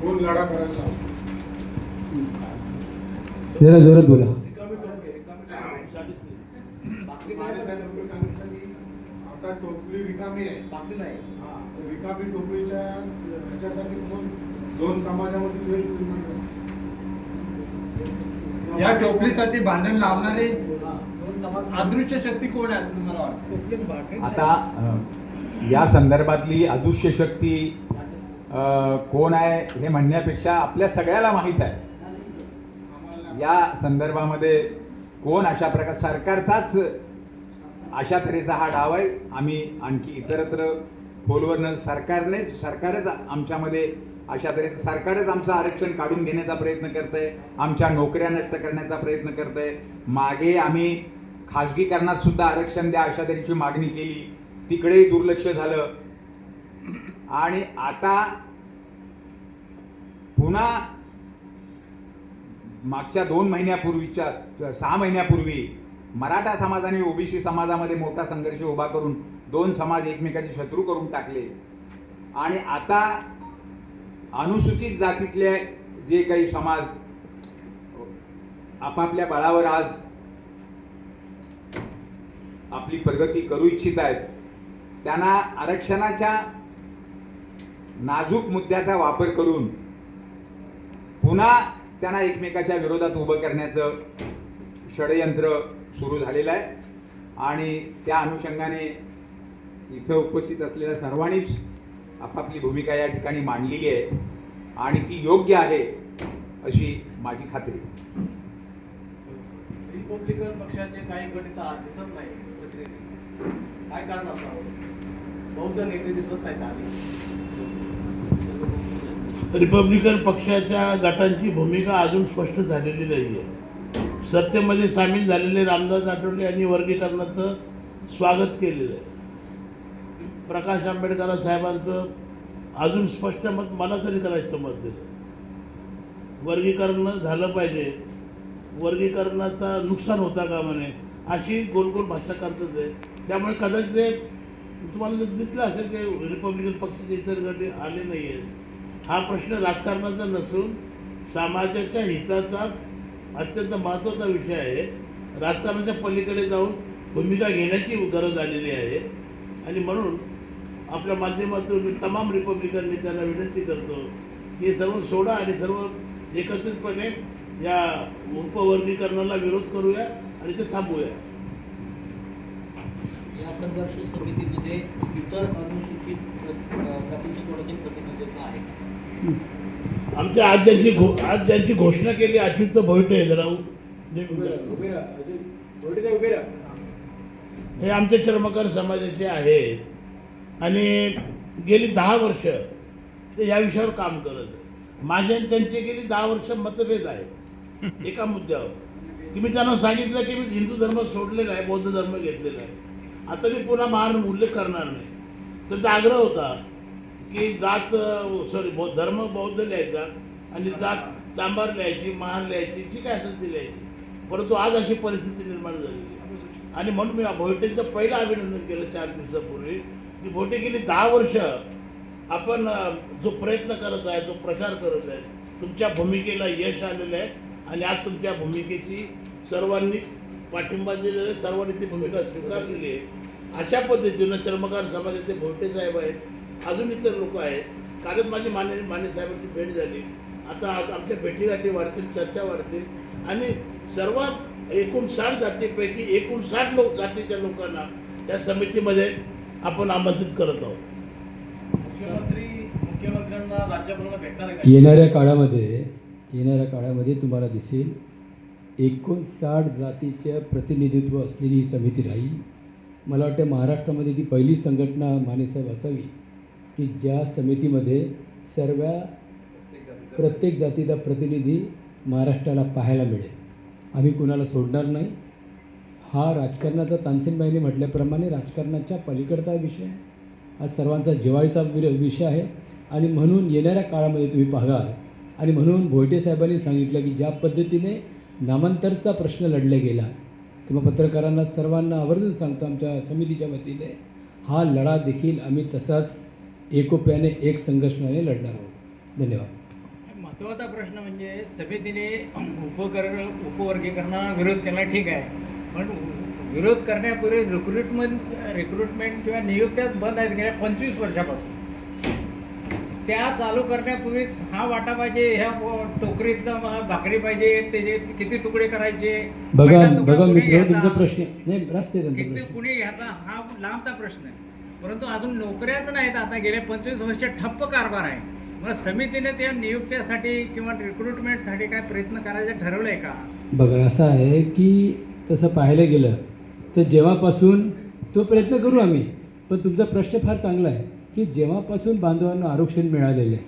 कोण लढा करायला लावतो? जरा जोरात बोला. आता टोपली रिकामी आहे, बाकी नाही. रिकामी टोपलीच्या ह्याच्यासाठी कोण दोन समाजामध्ये द्वेष निर्माण करतो? या टोपलीसाठी भांडण लावणारे अदृश्य शक्ती कोण आहे असं तुम्हाला वाटतं? आता या संदर्भातली अदृश्य शक्ती कोण आहे हे म्हणण्यापेक्षा आपल्या सगळ्याला माहीत आहे. या संदर्भामध्ये कोण अशा प्रकार सरकारचाच अशा तऱ्हेचा हा डाव आहे. आम्ही आणखी इतरत्र खोलवर सरकारच आमच्यामध्ये अशा तऱ्हेचं सरकारच आमचं आरक्षण काढून घेण्याचा प्रयत्न करतंय, आमच्या नोकऱ्या नष्ट करण्याचा प्रयत्न करतंय. मागे आम्ही खाजगीकरणात सुद्धा आरक्षण द्या अशा तऱ्हेची मागणी केली, तिकडेही दुर्लक्ष झालं. आणि आता पुन्हा मागच्या 2 महिन्यापूर्वीच्या 6 महिन्यापूर्वी मराठा समाज आणि ओबीसी समाजामध्ये मोठा संघर्ष उभा करून 2 समाज एकमेकाचे शत्रू करून टाकले. आणि आता अनुसूचित जातीतले जे काही समाज आपापल्या बळावर आज आपली प्रगती करू इच्छित आहेत, त्यांना आरक्षणाच्या नाजूक मुद्द्याचा वापर करून पुन्हा त्यांना एकमेकाच्या विरोधात उभं करण्याचं षडयंत्र सुरू झालेलं आहे. आणि त्या अनुषंगाने इथं उपस्थित असलेल्या सर्वांनीच आपापली भूमिका या ठिकाणी मांडलेली आहे आणि ती योग्य आहे अशी माझी खात्री. रिपब्लिकन पक्षाचे काही गट इथं दिसत नाही प्रतिनिधी, काय कारण असावं? बौद्ध नेते दिसत नाहीत आधी. रिपब्लिकन पक्षाच्या गटांची भूमिका अजून स्पष्ट झालेली नाही आहे. सत्तेमध्ये सामील झालेले रामदास आठवले यांनी वर्गीकरणाचं स्वागत केलेलं आहे. प्रकाश आंबेडकर साहेबांचं अजून स्पष्ट मत मला तरी करायचं समजते. वर्गीकरण झालं पाहिजे, वर्गीकरणाचा नुकसान होता का म्हणे अशी गोल भाषा करतच आहे. त्यामुळे कदाचित ते तुम्हाला दिसलं असेल की रिपब्लिकन पक्षाचे इतर गट आले नाही आहेत. हा प्रश्न राजकारणाचा नसून समाजाच्या हिताचा अत्यंत महत्त्वाचा विषय आहे. राजकारणाच्या पलीकडे जाऊन भूमिका घेण्याची गरज आलेली आहे. आणि म्हणून आपल्या माध्यमातून मी तमाम रिपब्लिकन नेत्यांना विनंती करतो की सर्व सोडा आणि सर्व एकत्रितपणे या उपवर्गीकरणाला विरोध करूया आणि ते थांबवूया. या संघर्ष समितीमध्ये इतर अनुसूचित जातीचे कोणाचे प्रतिनिधित्व आहे? आमच्या आज ज्यांची घोषणा केली अच्युत भोईटे जरा हे आमचे चर्मकार समाजाचे आहेत आणि गेली 10 वर्ष ते या विषयावर काम करत आहेत. माझे आणि त्यांचे गेली 10 वर्ष मतभेद आहेत एका मुद्द्यावर की मी त्यांना सांगितलं की मी हिंदू धर्म सोडलेला आहे, बौद्ध धर्म घेतलेला आहे. आता मी पुन्हा महान उल्लेख करणार नाही. त्यांचा आग्रह होता की जात धर्म बौद्ध लिहायचा आणि जात चांभार लिहायची, महान लिहायची, जी काय असेल ती लिहायची. परंतु आज अशी परिस्थिती निर्माण झाली आणि म्हणून मी भोईटेंचं पहिलं अभिनंदन केलं 4 दिवसापूर्वी की भोईटे गेली 10 वर्ष आपण जो प्रयत्न करत आहे, जो प्रचार करत आहे, तुमच्या भूमिकेला यश आलेलं आहे आणि आज तुमच्या भूमिकेची सर्वांनी पाठिंबा दिलेला आहे, सर्वांनी ती भूमिका स्वीकारलेली आहे. अशा पद्धतीनं चर्मकार समाजाचे भोईटे साहेब आहेत, अजून इतर लोक आहेत. कालच माझी माने साहेबांची भेट झाली. आता आमच्या भेटीगाठी वाढतील, चर्चा वाढतील आणि सर्वात 59 जातीपैकी 59 जातीच्या लोकांना त्या समितीमध्ये आपण आमंत्रित करत आहोत. मुख्यमंत्र्यांना राज्यपालांना भेटणार आहे का? येणाऱ्या काळामध्ये तुम्हाला दिसेल 59 जातीचे प्रतिनिधित्व असलेली ही समिती राहील. मला वाटतं महाराष्ट्रामध्ये ती पहिली संघटना मानेसाहेब असावी की ज्या समितीमध्ये प्रत्येक जातीचा प्रतिनिधी महाराष्ट्राला पाहायला मिळेल. आम्ही कुणाला सोडणार नाही. हा राजकारणाचा तानसेनबाईंनी म्हटल्याप्रमाणे राजकारणाच्या पलीकडचा विषय आहे. हा सर्वांचा जिव्हाळीचा विषय आहे आणि म्हणून येणाऱ्या काळामध्ये तुम्ही पाहाल. आणि म्हणून भोईटे साहेबांनी सांगितलं की ज्या पद्धतीने नामांतरचा प्रश्न लढला गेला किंवा पत्रकारांना सर्वांना आवर्जून सांगतो आमच्या समितीच्या वतीने हा लढा देखील आम्ही तसाच एकोप्याने एक संघर्षाने लढणार आहोत. धन्यवाद. महत्त्वाचा प्रश्न म्हणजे समितीने उपवर्गीकरणाला विरोध केला ठीक आहे, पण विरोध करण्यापूर्वी रिक्रुटमेंट किंवा नियुक्त्याच बंद आहेत गेल्या 25 वर्षापासून. त्या चालू करण्यापूर्वीच हा वाटा पाहिजे, ह्या टोकरीतलं भाकरी पाहिजे, त्याचे किती तुकडे करायचे, बघा पहिला तुकडा बघा कुणी मित्र, घ्यायचा, तुमचा प्रश्न नाही रस्ते त्यांचा किती प्रश्न. कुणी घ्यायचा हा लांबचा प्रश्न आहे. परंतु अजून नोकऱ्याच नाहीत. आता गेले 25 वर्ष ठप्प कारभार आहे. मग समितीने त्या नियुक्त्यासाठी किंवा रिक्रुटमेंटसाठी काय प्रयत्न करायचं ठरवलं आहे का? बघा असं आहे की तसं पाहायला गेलं तर जेव्हापासून तो प्रयत्न करू आम्ही, पण तुमचा प्रश्न फार चांगला आहे की जेव्हापासून बांधवांना आरक्षण मिळालेलं आहे,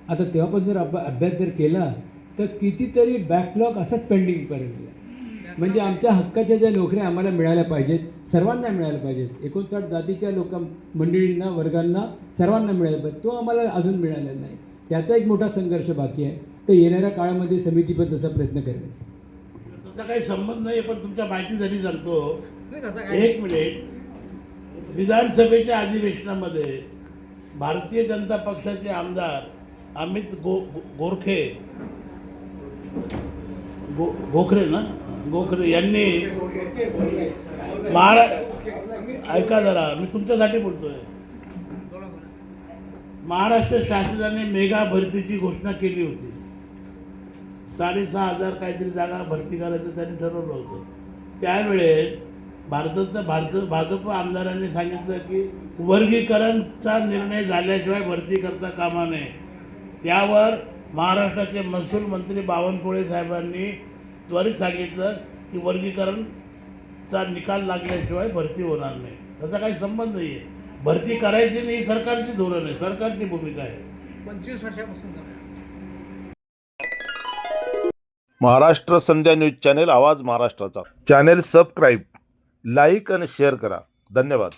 आता तेव्हापासून जर अभ्यास जर केला तर कितीतरी बॅकलॉग असंच पेंडिंग पडलेलं आहे. म्हणजे आमच्या हक्काच्या ज्या नोकऱ्या आम्हाला मिळाल्या पाहिजेत, सर्वांना मिळायला पाहिजेत, 59 जातीच्या मंडळींना, वर्गांना, सर्वांना मिळायला पाहिजे, तो आम्हाला अजून मिळालेला नाही. त्याचा एक मोठा संघर्ष बाकी आहे. तर येणाऱ्या काळामध्ये समिती पण तसा प्रयत्न करेल. तसा काही संबंध नाही, पण तुमच्या माहितीसाठी सांगतो. नाही कसं काय? एक मिनिट. विधानसभेच्या अधिवेशनामध्ये भारतीय जनता पक्षाचे आमदार अमित गोखरे यांनी ऐका जरा, मी तुमच्यासाठी बोलतोय. महाराष्ट्र शासनाने मेगा भरतीची घोषणा केली होती. 6,500 काहीतरी जागा भरती करायचं त्यांनी ठरवलं होतं. त्यावेळेस भाजप आमदारांनी सांगितलं की वर्गीकरणचा निर्णय झाल्याशिवाय भरती करता कामा नये. त्यावर महाराष्ट्राचे महसूल मंत्री बावनकुळे साहेबांनी त्वरित सांगितलं की वर्गीकरणचा निकाल लागल्याशिवाय भरती होणार नाही. त्याचा काही संबंध नाही आहे. भरती करायची नाही, सरकारची धोरण आहे, सरकारची भूमिका आहे. 25 वर्षापासून महाराष्ट्र संध्या न्यूज चॅनेल, आवाज महाराष्ट्राचा. चॅनेल सबस्क्राईब, लाईक आणि शेअर करा. धन्यवाद.